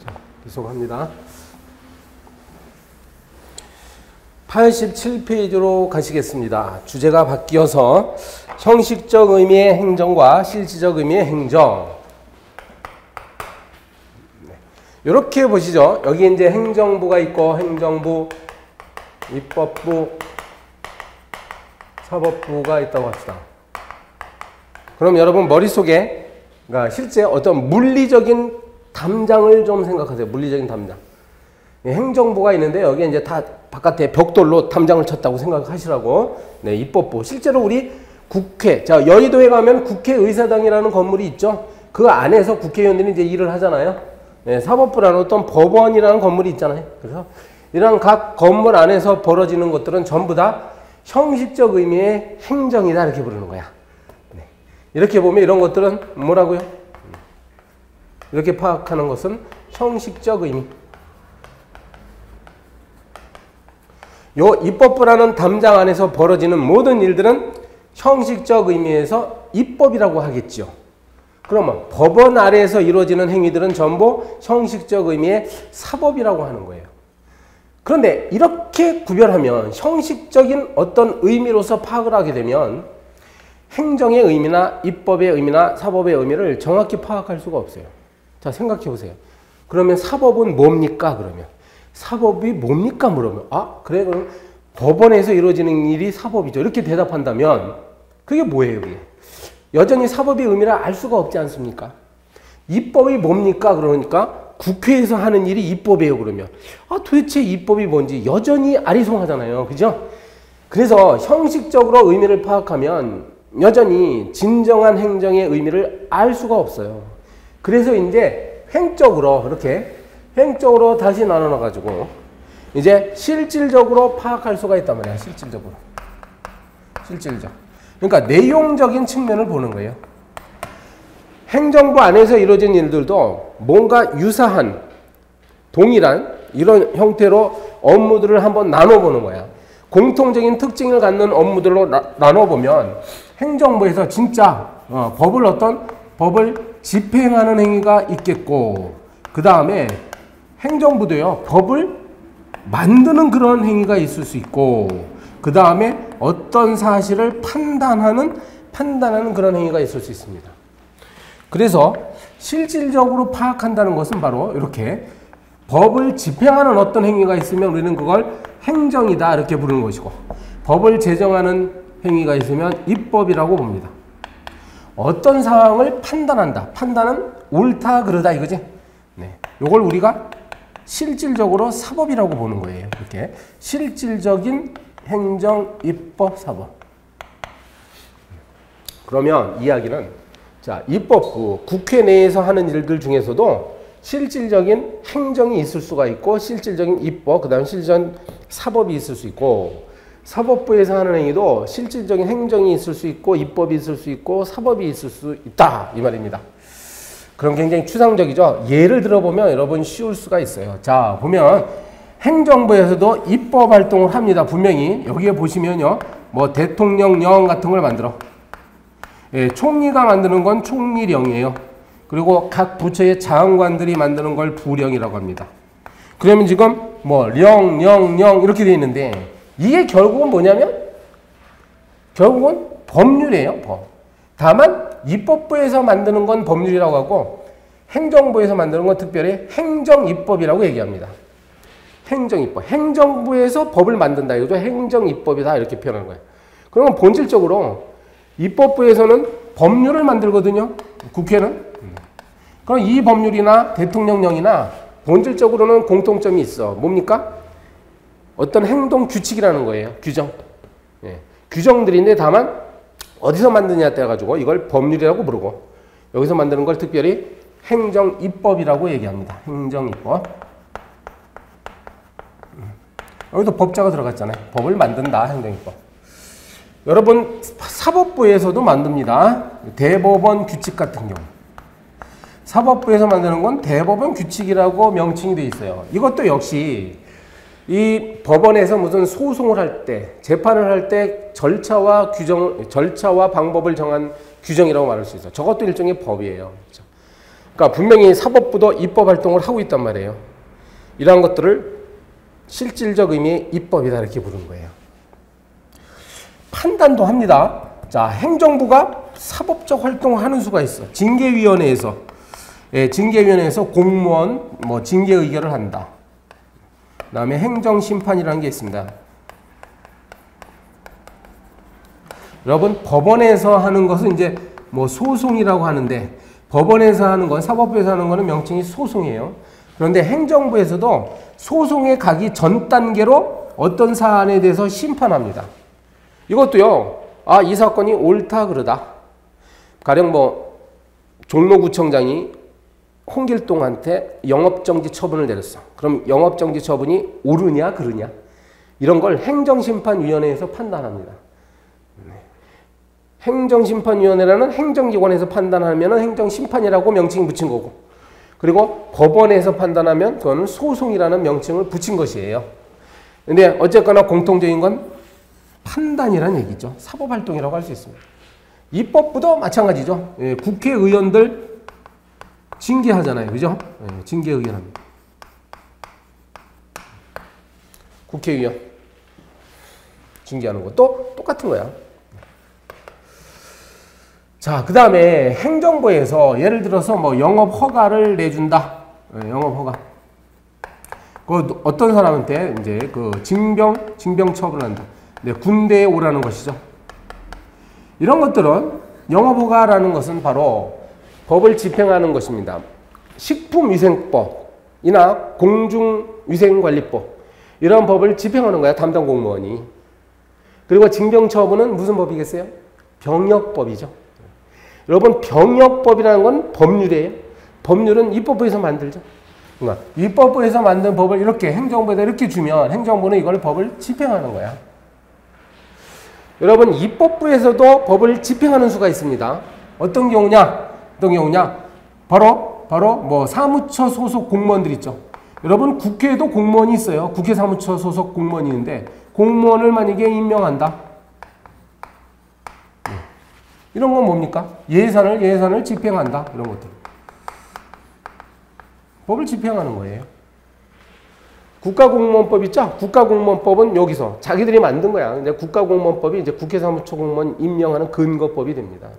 자, 계속합니다. 87페이지로 가시겠습니다. 주제가 바뀌어서 형식적 의미의 행정과 실질적 의미의 행정. 이렇게 보시죠. 여기 이제 행정부가 있고, 행정부, 입법부, 사법부가 있다고 합시다. 그럼 여러분 머릿속에, 그러니까 실제 어떤 물리적인 담장을 좀 생각하세요. 물리적인 담장. 행정부가 있는데 여기에 이제 다 바깥에 벽돌로 담장을 쳤다고 생각하시라고. 네, 입법부. 실제로 우리 국회, 자, 여의도에 가면 국회의사당이라는 건물이 있죠. 그 안에서 국회의원들이 이제 일을 하잖아요. 네, 사법부라는 어떤 법원이라는 건물이 있잖아요. 그래서 이런 각 건물 안에서 벌어지는 것들은 전부 다 형식적 의미의 행정이다. 이렇게 부르는 거야. 네. 이렇게 보면 이런 것들은 뭐라고요? 이렇게 파악하는 것은 형식적 의미. 요 입법부라는 담장 안에서 벌어지는 모든 일들은 형식적 의미에서 입법이라고 하겠죠. 그러면 법원 아래에서 이루어지는 행위들은 전부 형식적 의미의 사법이라고 하는 거예요. 그런데 이렇게 구별하면, 형식적인 어떤 의미로서 파악을 하게 되면 행정의 의미나 입법의 의미나 사법의 의미를 정확히 파악할 수가 없어요. 자, 생각해 보세요. 그러면 사법은 뭡니까? 그러면 사법이 뭡니까? 물으면 아 그래 그럼 법원에서 이루어지는 일이 사법이죠. 이렇게 대답한다면 그게 뭐예요? 그게? 여전히 사법의 의미를 알 수가 없지 않습니까? 입법이 뭡니까? 그러니까 국회에서 하는 일이 입법이에요. 그러면 아 도대체 입법이 뭔지 여전히 아리송하잖아요. 그죠? 그래서 형식적으로 의미를 파악하면 여전히 진정한 행정의 의미를 알 수가 없어요. 그래서 이제 횡적으로 이렇게 횡적으로 다시 나눠 가지고 이제 실질적으로 파악할 수가 있단 말이야. 실질적. 그러니까 내용적인 측면을 보는 거예요. 행정부 안에서 이루어진 일들도 뭔가 유사한 동일한 이런 형태로 업무들을 한번 나눠보는 거야. 공통적인 특징을 갖는 업무들로 나눠보면 행정부에서 진짜 법을 집행하는 행위가 있겠고, 그 다음에 행정부도요 법을 만드는 그런 행위가 있을 수 있고, 그 다음에 어떤 사실을 판단하는 그런 행위가 있을 수 있습니다. 그래서 실질적으로 파악한다는 것은 바로 이렇게 법을 집행하는 어떤 행위가 있으면 우리는 그걸 행정이다 이렇게 부르는 것이고, 법을 제정하는 행위가 있으면 입법이라고 봅니다. 어떤 상황을 판단한다. 판단은 옳다 그르다 이거지. 네, 이걸 우리가 실질적으로 사법이라고 보는 거예요. 이렇게 실질적인 행정, 입법, 사법. 그러면 이야기는 자, 입법부, 국회 내에서 하는 일들 중에서도 실질적인 행정이 있을 수가 있고, 실질적인 입법, 그 다음에 실질적인 사법이 있을 수 있고, 사법부에서 하는 행위도 실질적인 행정이 있을 수 있고, 입법이 있을 수 있고, 사법이 있을 수 있다 이 말입니다. 그럼 굉장히 추상적이죠. 예를 들어보면 여러분 쉬울 수가 있어요. 자, 보면 행정부에서도 입법 활동을 합니다. 분명히 여기에 보시면요, 뭐 대통령령 같은 걸 만들어. 예, 총리가 만드는 건 총리령이에요. 그리고 각 부처의 장관들이 만드는 걸 부령이라고 합니다. 그러면 지금 뭐 령 이렇게 되어 있는데 이게 결국은 뭐냐면 결국은 법률이에요. 법. 다만 입법부에서 만드는 건 법률이라고 하고 행정부에서 만드는 건 특별히 행정입법이라고 얘기합니다. 행정입법. 행정부에서 법을 만든다. 이거죠. 행정입법이다. 이렇게 표현하는 거예요. 그러면 본질적으로 입법부에서는 법률을 만들거든요. 국회는. 그럼 이 법률이나 대통령령이나 본질적으로는 공통점이 있어. 뭡니까? 어떤 행동 규칙이라는 거예요. 규정. 예. 규정들인데 다만 어디서 만드냐에 따라 가지고 이걸 법률이라고 부르고, 여기서 만드는 걸 특별히 행정입법이라고 얘기합니다. 행정입법. 여기도 법자가 들어갔잖아요. 법을 만든다. 행정입법. 여러분 사법부에서도 만듭니다. 대법원 규칙 같은 경우. 사법부에서 만드는 건 대법원 규칙이라고 명칭이 되어 있어요. 이것도 역시 이 법원에서 무슨 소송을 할 때, 재판을 할 때 절차와 방법을 정한 규정이라고 말할 수 있어요. 저것도 일종의 법이에요. 그렇죠? 그러니까 분명히 사법부도 입법 활동을 하고 있단 말이에요. 이러한 것들을 실질적 의미의 입법이다 이렇게 부르는 거예요. 판단도 합니다. 자, 행정부가 사법적 활동을 하는 수가 있어. 징계위원회에서 공무원 징계 의결을 한다. 그다음에 행정심판이라는 게 있습니다. 여러분 법원에서 하는 것은 이제 뭐 소송이라고 하는데, 법원에서 하는 건, 사법부에서 하는 거는 명칭이 소송이에요. 그런데 행정부에서도 소송에 가기 전 단계로 어떤 사안에 대해서 심판합니다. 이것도요, 아, 이 사건이 옳다 그르다. 가령 뭐 종로구청장이 홍길동한테 영업정지 처분을 내렸어. 그럼 영업정지 처분이 옳으냐 그르냐, 이런 걸 행정심판위원회에서 판단합니다. 행정심판위원회라는 행정기관에서 판단하면 행정심판이라고 명칭을 붙인 거고, 그리고 법원에서 판단하면 그거는 소송이라는 명칭을 붙인 것이에요. 근데 어쨌거나 공통적인 건 판단이라는 얘기죠. 사법활동이라고 할 수 있습니다. 입법부도 마찬가지죠. 예, 국회의원들 징계하잖아요. 그죠? 예, 징계의견합니다. 국회의원 징계하는 것도 똑같은 거야. 자, 그 다음에 행정부에서 예를 들어서 뭐 영업 허가를 내준다. 영업 허가. 그 어떤 사람한테 이제 그 징병 처분한다. 네, 군대에 오라는 것이죠. 이런 것들은 영업 허가라는 것은 바로 법을 집행하는 것입니다. 식품위생법이나 공중위생관리법 이런 법을 집행하는 거야, 담당 공무원이. 그리고 징병처분은 무슨 법이겠어요? 병역법이죠. 여러분, 병역법이라는 건 법률이에요. 법률은 입법부에서 만들죠. 그러니까 입법부에서 만든 법을 이렇게 행정부에다 이렇게 주면 행정부는 이걸 법을 집행하는 거야. 여러분, 입법부에서도 법을 집행하는 수가 있습니다. 어떤 경우냐? 바로 뭐 사무처 소속 공무원들 있죠. 여러분, 국회에도 공무원이 있어요. 국회 사무처 소속 공무원이 있는데 공무원을 만약에 임명한다. 이런 건 뭡니까? 예산을 집행한다. 이런 것들. 법을 집행하는 거예요. 국가공무원법 있죠? 국가공무원법은 여기서 자기들이 만든 거야. 근데 국가공무원법이 이제 국회 사무처 공무원 임명하는 근거법이 됩니다.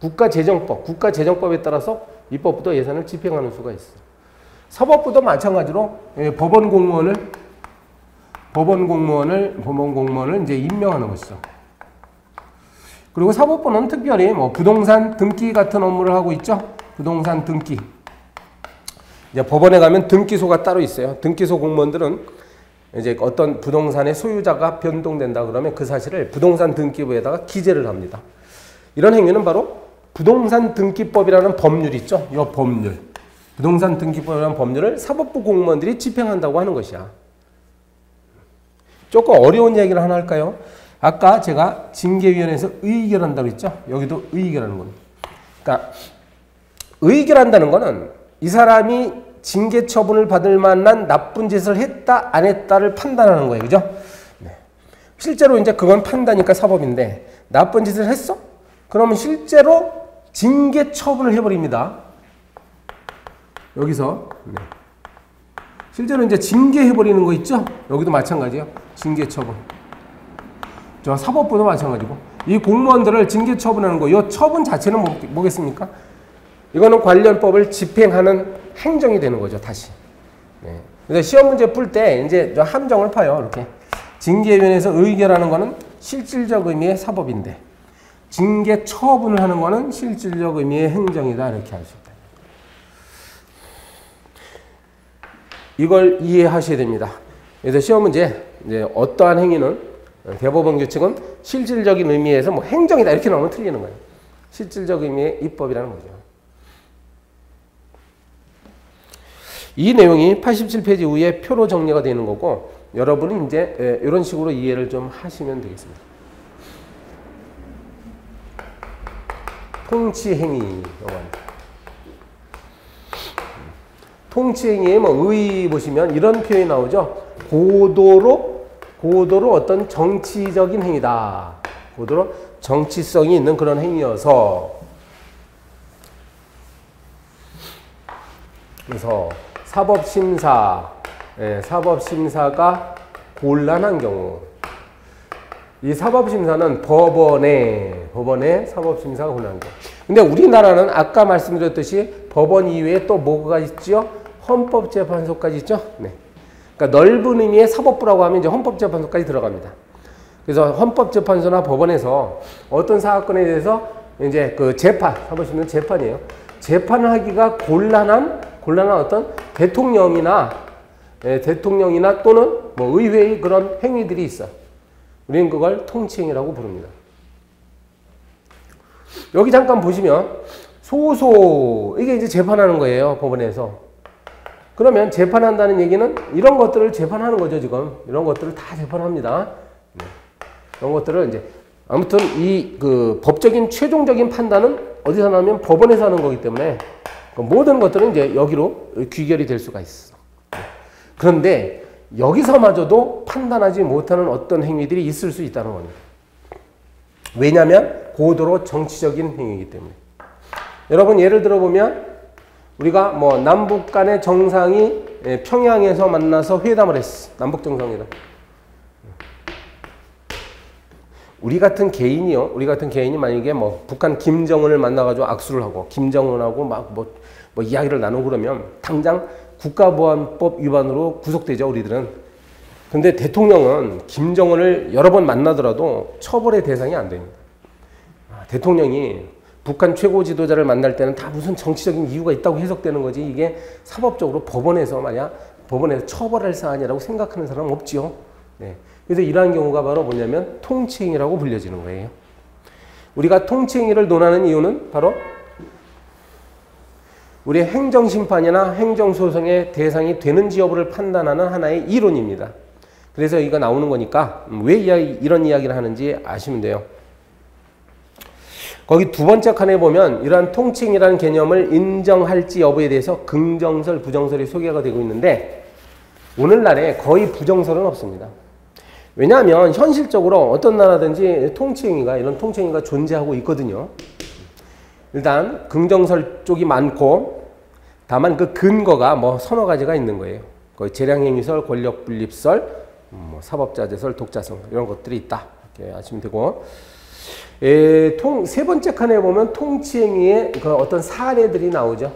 국가재정법에 따라서 입법부도 예산을 집행하는 수가 있어. 사법부도 마찬가지로 법원 공무원을 이제 임명하는 것이죠. 그리고 사법부는 특별히 뭐 부동산 등기 같은 업무를 하고 있죠. 부동산 등기. 이제 법원에 가면 등기소가 따로 있어요. 등기소 공무원들은 이제 어떤 부동산의 소유자가 변동된다 그러면 그 사실을 부동산 등기부에다가 기재를 합니다. 이런 행위는 바로 부동산 등기법이라는 법률 있죠. 이 법률. 부동산 등기법이라는 법률을 사법부 공무원들이 집행한다고 하는 것이야. 조금 어려운 얘기를 하나 할까요? 아까 제가 징계위원회에서 의결한다고 했죠. 여기도 의결하는 겁니다. 그러니까 의결한다는 거는 이 사람이 징계 처분을 받을 만한 나쁜 짓을 했다 안 했다를 판단하는 거예요. 그죠? 네. 실제로 이제 그건 판단이니까 사법인데 나쁜 짓을 했어? 그러면 실제로 징계 처분을 해버립니다. 여기서 네. 실제로 이제 징계해버리는 거 있죠? 여기도 마찬가지예요. 징계 처분. 저 사법부도 마찬가지고 이 공무원들을 징계 처분하는 거, 이 처분 자체는 뭐겠습니까? 이거는 관련법을 집행하는 행정이 되는 거죠, 다시. 네. 그래서 시험 문제 풀 때 이제 함정을 파요, 이렇게. 징계위원회에서 의결하는 거는 실질적 의미의 사법인데, 징계 처분을 하는 거는 실질적 의미의 행정이다, 이렇게 할 수 있다. 이걸 이해하셔야 됩니다. 그래서 시험 문제, 이제 어떠한 행위는 대법원 규칙은 실질적인 의미에서 뭐 행정이다, 이렇게 나오면 틀리는 거예요. 실질적 의미의 입법이라는 거죠. 이 내용이 87페이지 위에 표로 정리가 되는 거고 여러분은 이제 이런 식으로 이해를 좀 하시면 되겠습니다. 통치행위. 통치행위에 뭐 의 보시면 이런 표현이 나오죠. 고도로 어떤 정치적인 행위다. 고도로 정치성이 있는 그런 행위여서 그래서 사법심사가 곤란한 경우 이 사법심사는 법원의 사법심사가 곤란한 경우 근데 우리나라는 아까 말씀드렸듯이 법원 이외에 또 뭐가 있죠? 헌법재판소까지 있죠? 네. 그러니까 넓은 의미의 사법부라고 하면 이제 헌법재판소까지 들어갑니다. 그래서 헌법재판소나 법원에서 어떤 사건에 대해서 이제 그 사법심사는 재판이에요. 재판을 하기가 곤란한 어떤 대통령이나 또는 뭐 의회의 그런 행위들이 있어. 우리는 그걸 통치행위라고 부릅니다. 여기 잠깐 보시면 소소 이게 이제 재판하는 거예요, 법원에서. 그러면 재판한다는 얘기는 이런 것들을 재판하는 거죠, 지금. 이런 것들을 다 재판합니다. 이런 것들을 이제 아무튼 이 그 법적인 최종적인 판단은 어디서 나오면 법원에서 하는 거기 때문에 모든 것들은 이제 여기로 귀결이 될 수가 있어. 그런데 여기서마저도 판단하지 못하는 어떤 행위들이 있을 수 있다는 겁니다. 왜냐하면 고도로 정치적인 행위이기 때문에. 여러분 예를 들어보면 우리가 뭐 남북 간의 정상이 평양에서 만나서 회담을 했어. 남북 정상회담. 우리 같은 개인이 만약에 뭐 북한 김정은을 만나가지고 악수를 하고 김정은하고 막 뭐 뭐 이야기를 나누고 그러면 당장 국가보안법 위반으로 구속되죠, 우리들은. 근데 대통령은 김정은을 여러 번 만나더라도 처벌의 대상이 안 됩니다. 대통령이 북한 최고 지도자를 만날 때는 다 무슨 정치적인 이유가 있다고 해석되는 거지, 이게 사법적으로 법원에서 법원에서 처벌할 사안이라고 생각하는 사람은 없지요. 네. 그래서 이러한 경우가 바로 뭐냐면 통치행위라고 불려지는 거예요. 우리가 통치행위를 논하는 이유는 바로 우리의 행정심판이나 행정소송의 대상이 되는지 여부를 판단하는 하나의 이론입니다. 그래서 이거 나오는 거니까 왜 이런 이야기를 하는지 아시면 돼요. 거기 두 번째 칸에 보면 이러한 통치행위라는 개념을 인정할지 여부에 대해서 긍정설, 부정설이 소개가 되고 있는데 오늘날에 거의 부정설은 없습니다. 왜냐하면 현실적으로 어떤 나라든지 이런 통치행위가 존재하고 있거든요. 일단 긍정설 쪽이 많고 다만 그 근거가 뭐 서너 가지가 있는 거예요. 거의 재량행위설, 권력분립설, 사법자재설, 독자성 이런 것들이 있다. 이렇게 아시면 되고 세 번째 칸에 보면 통치행위의 그 어떤 사례들이 나오죠.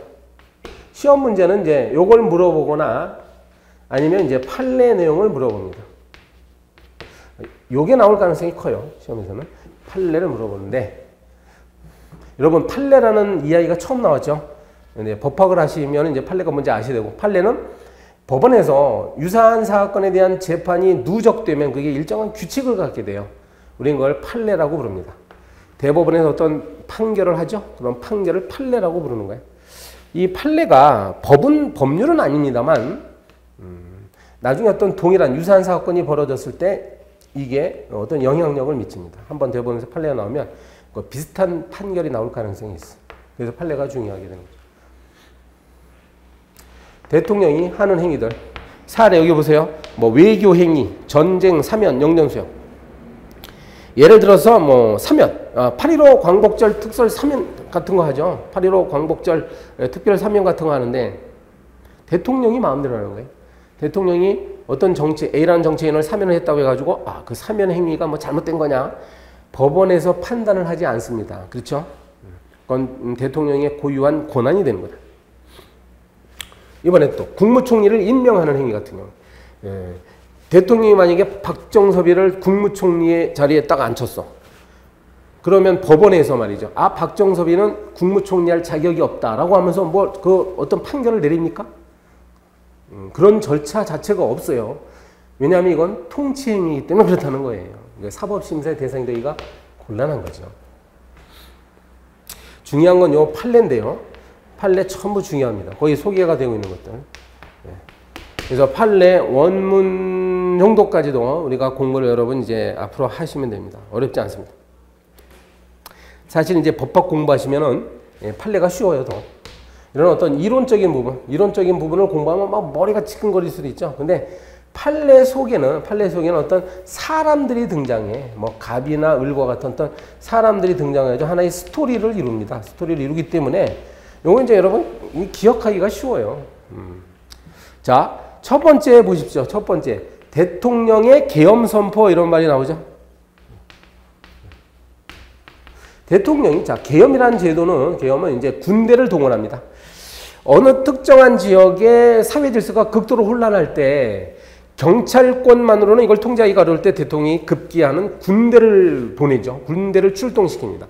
시험 문제는 이제 요걸 물어보거나 아니면 이제 판례 내용을 물어봅니다. 요게 나올 가능성이 커요. 시험에서는 판례를 물어보는데 여러분 판례라는 이야기가 처음 나왔죠. 근데 법학을 하시면 이제 판례가 뭔지 아셔야 되고 판례는 법원에서 유사한 사건에 대한 재판이 누적되면 그게 일정한 규칙을 갖게 돼요. 우리는 그걸 판례라고 부릅니다. 대법원에서 어떤 판결을 하죠. 그럼 판결을 판례라고 부르는 거예요. 이 판례가 법률은 아닙니다만 나중에 어떤 동일한 유사한 사건이 벌어졌을 때 이게 어떤 영향력을 미칩니다. 한번 대법원에서 판례가 나오면 그 비슷한 판결이 나올 가능성이 있어요. 그래서 판례가 중요하게 되는 거죠. 대통령이 하는 행위들 사례 여기 보세요. 뭐 외교 행위, 전쟁, 사면, 영전수역. 예를 들어서 뭐 사면, 8.15 광복절 특설 사면 같은 거 하죠. 8.15 광복절 특별 사면 같은 거 하는데 대통령이 마음대로 하는 거예요. 대통령이 어떤 A라는 정치인을 사면을 했다고 해가지고 그 사면 행위가 뭐 잘못된 거냐 법원에서 판단을 하지 않습니다. 그렇죠? 그건 대통령의 고유한 권한이 되는 거다. 이번에 또 국무총리를 임명하는 행위 같은 경우 대통령이 만약에 박정섭이를 국무총리의 자리에 딱 앉혔어. 그러면 법원에서 말이죠. 박정섭이는 국무총리 할 자격이 없다라고 하면서 뭐 그 어떤 판결을 내립니까? 그런 절차 자체가 없어요. 왜냐하면 이건 통치행위이기 때문에 그렇다는 거예요. 사법심사의 대상이 되기가 곤란한 거죠. 중요한 건 요 판례인데요. 판례 전부 중요합니다. 거기 소개가 되고 있는 것들. 그래서 판례 원문 정도까지도 우리가 공부를 여러분 이제 앞으로 하시면 됩니다. 어렵지 않습니다. 사실 이제 법학 공부하시면은 판례가 쉬워요, 더. 이런 어떤 이론적인 부분을 공부하면 막 머리가 지끈거릴 수도 있죠. 근데 판례 속에는 어떤 사람들이 등장해. 뭐 갑이나 을과 같은 어떤 사람들이 등장해서 하나의 스토리를 이룹니다. 스토리를 이루기 때문에 요거 이제 여러분 기억하기가 쉬워요. 자, 첫 번째 보십시오. 첫 번째. 대통령의 계엄 선포 이런 말이 나오죠. 대통령이 계엄이라는 계엄은 이제 군대를 동원합니다. 어느 특정한 지역의 사회 질서가 극도로 혼란할 때 경찰권만으로는 이걸 통제하기가 어려울 때 대통령이 급기야는 군대를 보내죠. 군대를 출동시킵니다.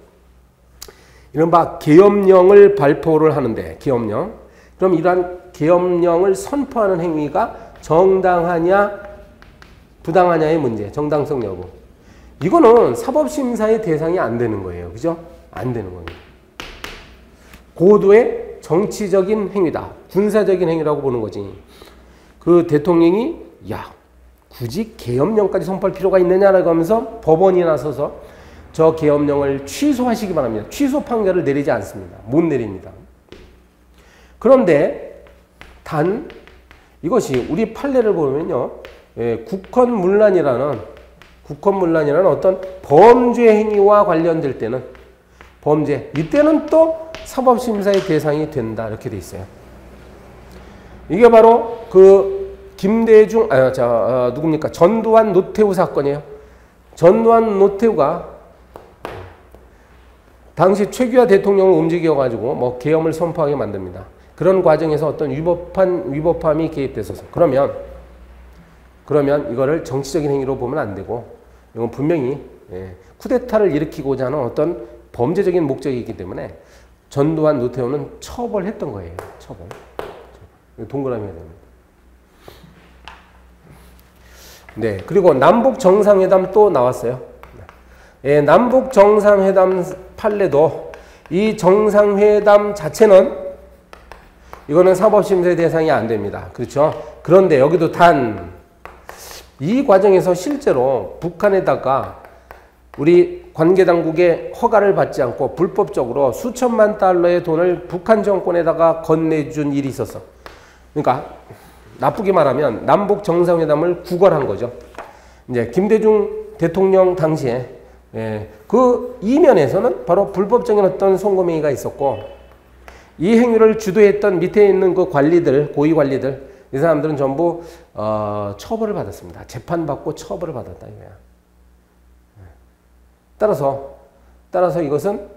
이른바 계엄령을 발표를 하는데 계엄령. 그럼 이러한 계엄령을 선포하는 행위가 정당하냐 부당하냐의 문제, 정당성 여부. 이거는 사법심사의 대상이 안 되는 거예요. 그죠? 안 되는 겁니다. 고도의 정치적인 행위다. 군사적인 행위라고 보는 거지. 그 대통령이 굳이 계엄령까지 선포할 필요가 있느냐라고 하면서 법원이 나서서 저 계엄령을 취소하시기 바랍니다. 취소 판결을 내리지 않습니다. 못 내립니다. 그런데 단 이것이 우리 판례를 보면요. 국헌문란이라는 어떤 범죄 행위와 관련될 때는 이때는 또 사법심사의 대상이 된다. 이렇게 돼 있어요. 이게 바로 그 김대중, 누굽니까? 전두환 노태우 사건이에요. 전두환 노태우가 당시 최규하 대통령을 움직여가지고 뭐 계엄을 선포하게 만듭니다. 그런 과정에서 어떤 위법함이 개입돼서 그러면 이거를 정치적인 행위로 보면 안 되고 이건 분명히 쿠데타를 일으키고자 하는 어떤 범죄적인 목적이 있기 때문에 전두환, 노태우는 처벌했던 거예요. 처벌. 동그라미 해야 됩니다. 네, 그리고 남북 정상회담 또 나왔어요. 남북 정상회담 판례도 이 정상회담 자체는 이거는 사법심사의 대상이 안 됩니다. 그렇죠? 그런데 여기도 단 이 과정에서 실제로 북한에다가 우리 관계당국의 허가를 받지 않고 불법적으로 수천만 달러의 돈을 북한 정권에다가 건네준 일이 있었어. 그러니까 나쁘게 말하면 남북 정상회담을 구걸한 거죠. 이제 김대중 대통령 당시에 그 이면에서는 바로 불법적인 어떤 송금행위가 있었고 이 행위를 주도했던 밑에 있는 그 관리들, 고위 관리들 이 사람들은 전부 처벌을 받았습니다. 재판받고 처벌을 받았다 이거야. 따라서 이것은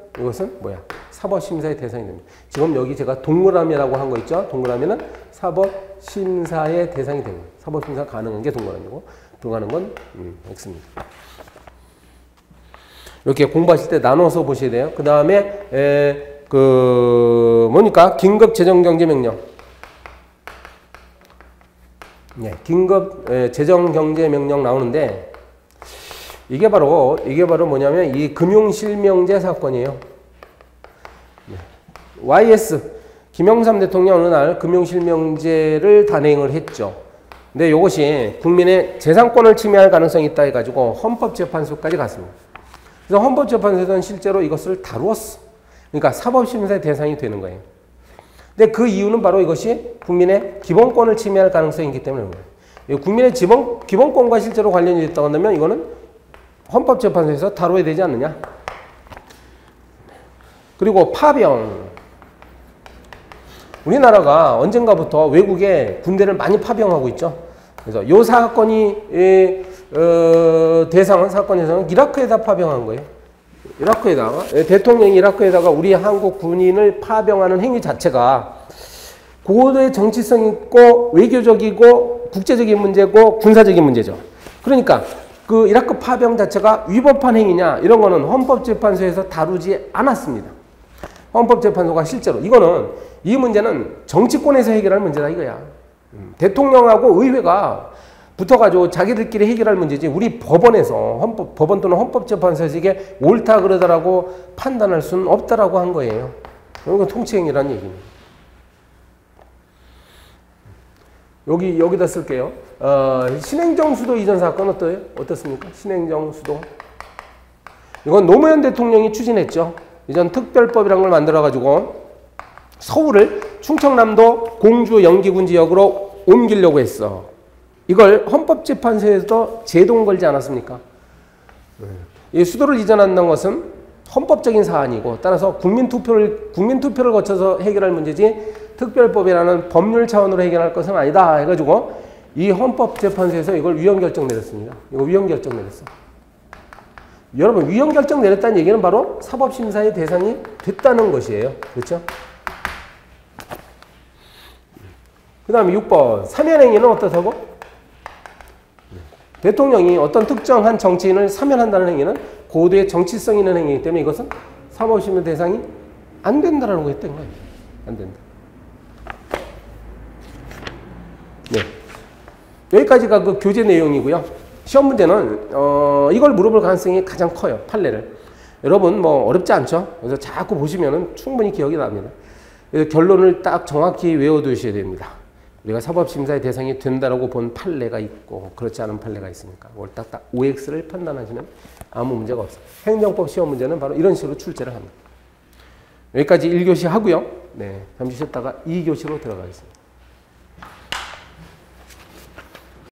뭐야? 사법심사의 대상이 됩니다. 지금 여기 제가 동그라미라고 한 거 있죠? 동그라미는 사법심사의 대상이 됩니다. 사법심사 가능한 게 동그라미고 불가능한 건 X입니다. 이렇게 공부하실 때 나눠서 보셔야 돼요. 그 다음에 뭐니까 긴급 재정경제명령. 네, 긴급 재정경제명령 나오는데 이게 바로 뭐냐면 이 금융실명제 사건이에요. 네. YS 김영삼 대통령 어느 날 금융실명제를 단행을 했죠. 근데 이것이 국민의 재산권을 침해할 가능성이 있다 해가지고 헌법재판소까지 갔습니다. 그래서 헌법재판소에서는 실제로 이것을 다루었어. 그러니까 사법심사의 대상이 되는 거예요. 근데 그 이유는 바로 이것이 국민의 기본권을 침해할 가능성이 있기 때문에 그런 거예요. 국민의 기본권과 실제로 관련이 있다고 한다면 이거는 헌법재판소에서 다뤄야 되지 않느냐. 그리고 파병. 우리나라가 언젠가부터 외국에 군대를 많이 파병하고 있죠. 그래서 이 사건이 사건에서는 이라크에다 파병한 거예요. 이라크에다가 대통령이 이라크에다가 우리 한국 군인을 파병하는 행위 자체가 고도의 정치성 있고 외교적이고 국제적인 문제고 군사적인 문제죠. 그러니까 그 이라크 파병 자체가 위법한 행위냐 이런 거는 헌법재판소에서 다루지 않았습니다. 헌법재판소가 실제로 이 문제는 정치권에서 해결할 문제다 이거야. 대통령하고 의회가 붙어가지고 자기들끼리 해결할 문제지 우리 법원에서 법원 또는 헌법재판소에서 이게 옳다 그러다라고 판단할 수는 없다라고 한 거예요. 이건 통치행위라는 얘기입니다. 여기다 쓸게요. 신행정 수도 이전 사건 어떻습니까? 신행정 수도. 이건 노무현 대통령이 추진했죠. 이전 특별법이라는 걸 만들어가지고 서울을 충청남도 공주 영기군 지역으로 옮기려고 했어. 이걸 헌법재판소에서 제동 걸지 않았습니까? 이 수도를 이전한다는 것은 헌법적인 사안이고 따라서 국민투표를 거쳐서 해결할 문제지 특별법이라는 법률 차원으로 해결할 것은 아니다 해가지고 이 헌법재판소에서 이걸 위헌결정 내렸습니다. 이거 위헌결정 내렸어. 여러분 위헌결정 내렸다는 얘기는 바로 사법심사의 대상이 됐다는 것이에요. 그렇죠? 그 다음에 6번 사면행위는 어떻다고? 대통령이 어떤 특정한 정치인을 사면한다는 행위는 고도의 정치성 있는 행위이기 때문에 이것은 사법심사 대상이 안 된다라는 거 했던 거예요. 안 된다. 네. 여기까지가 그 교재 내용이고요. 시험 문제는 이걸 물어볼 가능성이 가장 커요. 판례를. 여러분 뭐 어렵지 않죠? 그래서 자꾸 보시면은 충분히 기억이 납니다. 그래서 결론을 딱 정확히 외워두셔야 됩니다. 우리가 사법심사의 대상이 된다라고 본 판례가 있고 그렇지 않은 판례가 있으니까 그걸 딱딱 OX를 판단하시면 아무 문제가 없어요. 행정법 시험 문제는 바로 이런 식으로 출제를 합니다. 여기까지 1교시 하고요. 네, 잠시 쉬었다가 2교시로 들어가겠습니다.